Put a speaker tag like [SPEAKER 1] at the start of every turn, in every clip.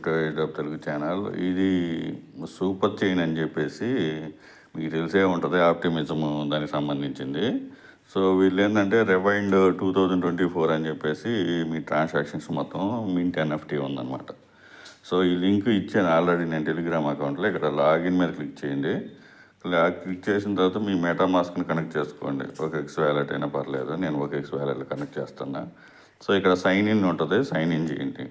[SPEAKER 1] To eight of Telugu channel. ఇది super chain అని చెప్పేసి మీకు తెలిసే ఉంటుంది, ఆప్టిమిజం దానికి సంబంధించింది. సో వీళ్ళు ఏంటంటే రివైండ్ 2024 అని చెప్పేసి మీ ట్రాన్సాక్షన్స్ మొత్తం మింట్ ఎన్ఎఫ్టీ ఉందన్నమాట. సో ఈ లింక్ ఇచ్చాను ఆల్రెడీ నేను టెలిగ్రామ్ అకౌంట్లో. ఇక్కడ లాగిన్ మీద క్లిక్ చేయండి. క్లిక్ చేసిన తర్వాత మీ మెటామాస్క్ని కనెక్ట్ చేసుకోండి. OKX వ్యాలెట్ అయినా పర్లేదు, నేను OKX వ్యాలెట్ కనెక్ట్ చేస్తున్నా. సో ఇక్కడ సైన్ ఇన్ ఉంటుంది, సైన్ ఇన్ చేయండి.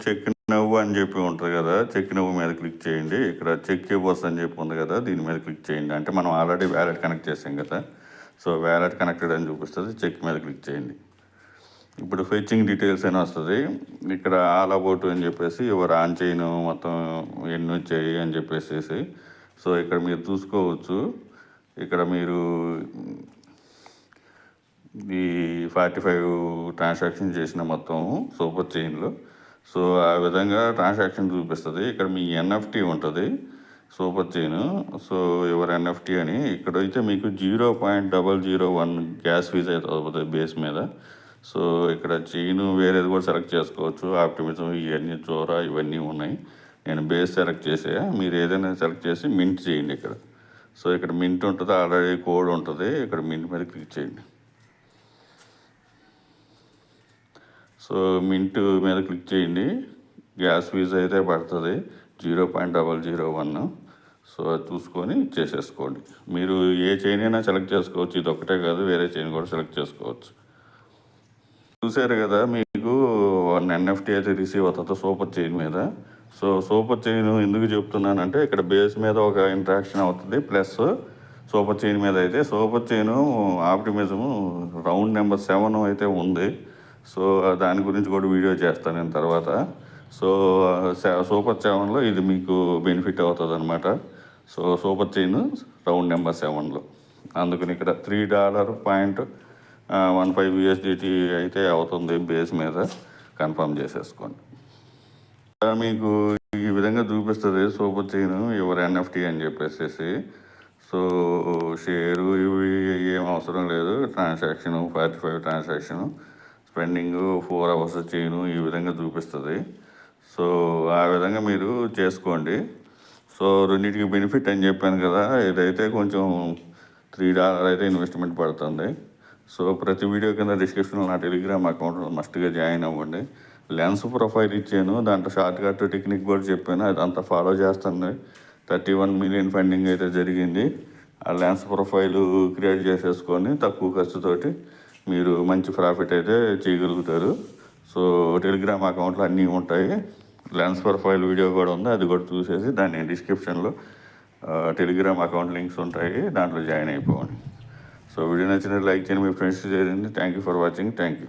[SPEAKER 1] చెక్ నవ్వు అని చెప్పి ఉంటుంది కదా, చెక్ నవ్వు మీద క్లిక్ చేయండి. ఇక్కడ చెక్ ఇవ్వర్స్ అని చెప్పి ఉంది కదా, దీని మీద క్లిక్ చేయండి. అంటే మనం ఆల్రెడీ వ్యాలెట్ కనెక్ట్ చేసాం కదా, సో వ్యాలెట్ కనెక్టెడ్ అని చూపిస్తుంది. చెక్ మీద క్లిక్ చేయండి. ఇప్పుడు ఫెచ్చింగ్ డీటెయిల్స్ అని వస్తుంది. ఇక్కడ ఆల్ అబౌట్ అని చెప్పేసి ఎవరు ఆన్ చేయను మొత్తం ఎన్ని వచ్చాయి అని చెప్పేసి. సో ఇక్కడ మీరు చూసుకోవచ్చు. ఇక్కడ మీరు ఈ 45 ట్రాన్సాక్షన్ చేసిన మొత్తం సూపర్ చైన్లో. సో ఆ విధంగా ట్రాన్సాక్షన్ చూపిస్తుంది. ఇక్కడ మీ ఎన్ఎఫ్టీ ఉంటుంది సూపర్ చైన్. సో ఎవరు ఎన్ఎఫ్టీ అని ఇక్కడైతే మీకు 0.001 గ్యాస్ ఫీజ్ అయితే అవుతుంది బేస్ మీద. సో ఇక్కడ చైన్ వేరేది కూడా సెలెక్ట్ చేసుకోవచ్చు. ఆప్టిమిజం ఇవన్నీ జోరా ఇవన్నీ ఉన్నాయి. నేను బేస్ సెలెక్ట్ చేసే, మీరు ఏదైనా సెలెక్ట్ చేసి మింట్ చేయండి ఇక్కడ. సో ఇక్కడ మింట్ ఉంటుంది, ఆల్రెడీ కోడ్ ఉంటుంది. ఇక్కడ మింట్ మీద క్లిక్ చేయండి. సో మింట్ మీద క్లిక్ చేయండి. గ్యాస్ ఫీజ్ అయితే పడుతుంది 0.001. సో అది చూసుకొని చేసేసుకోండి. మీరు ఏ చైన్ అయినా సెలెక్ట్ చేసుకోవచ్చు, ఇది ఒకటే కాదు, వేరే చైన్ కూడా సెలెక్ట్ చేసుకోవచ్చు. చూసారు కదా, మీకు 1 ఎన్ఎఫ్టీ అయితే రిసీవ్ అవుతుంది సూపర్ చైన్ మీద. సో సూపర్ చైన్ ఎందుకు చెప్తున్నానంటే ఇక్కడ బేస్ మీద ఒక ఇంట్రాక్షన్ అవుతుంది, ప్లస్ సూపర్ చైన్ మీద అయితే సూపర్ చైన్ ఆప్టిమిజము రౌండ్ నెంబర్ 7 అయితే ఉంది. సో దాని గురించి కూడా వీడియో చేస్తాను నేను తర్వాత. సో సూపర్ 7లో ఇది మీకు బెనిఫిట్ అవుతుంది అనమాట. So super chain round number 7లో, అందుకని ఇక్కడ $3.15 USDT అయితే అవుతుంది బేస్ మీద. కన్ఫర్మ్ చేసేసుకోండి. మీకు ఈ విధంగా చూపిస్తుంది సూపర్ చైన్ ఎవరు ఎన్ఎఫ్టీ అని చెప్పేసి. సో షేరు ఇవి ఏం అవసరం లేదు. Transaction 45 transaction, spending 4 hours chain ఈ విధంగా చూపిస్తుంది. సో ఆ విధంగా మీరు చేసుకోండి. సో రెండింటికి బెనిఫిట్ అని చెప్పాను కదా, ఇదైతే కొంచెం $3 అయితే ఇన్వెస్ట్మెంట్ పడుతుంది. సో ప్రతి వీడియో కింద డిస్క్రిప్షన్లో నా టెలిగ్రామ్ అకౌంట్ మస్ట్గా జాయిన్ అవ్వండి. లెన్స్ ప్రొఫైల్ ఇచ్చాను, దాంట్లో షార్ట్ కట్ టెక్నిక్ కూడా చెప్పాను, అదంతా ఫాలో చేస్తుంది. 31 మిలియన్ ఫండింగ్ అయితే జరిగింది. ఆ లెన్స్ ప్రొఫైల్ క్రియేట్ చేసేసుకొని తక్కువ ఖర్చుతోటి మీరు మంచి ప్రాఫిట్ అయితే చేయగలుగుతారు. సో టెలిగ్రామ్ అకౌంట్లో అన్నీ ఉంటాయి. లెన్స్ ప్రొఫైల్ వీడియో కూడా ఉంది, అది కూడా చూసేసి దాన్ని డిస్క్రిప్షన్లో టెలిగ్రామ్ అకౌంట్ లింక్స్ ఉంటాయి, దాంట్లో జాయిన్ అయిపోండి. సో వీడియో నచ్చినట్టు లైక్ చేయండి, మీ ఫ్రెండ్స్ చేయండి. Thank you for watching. Thank you.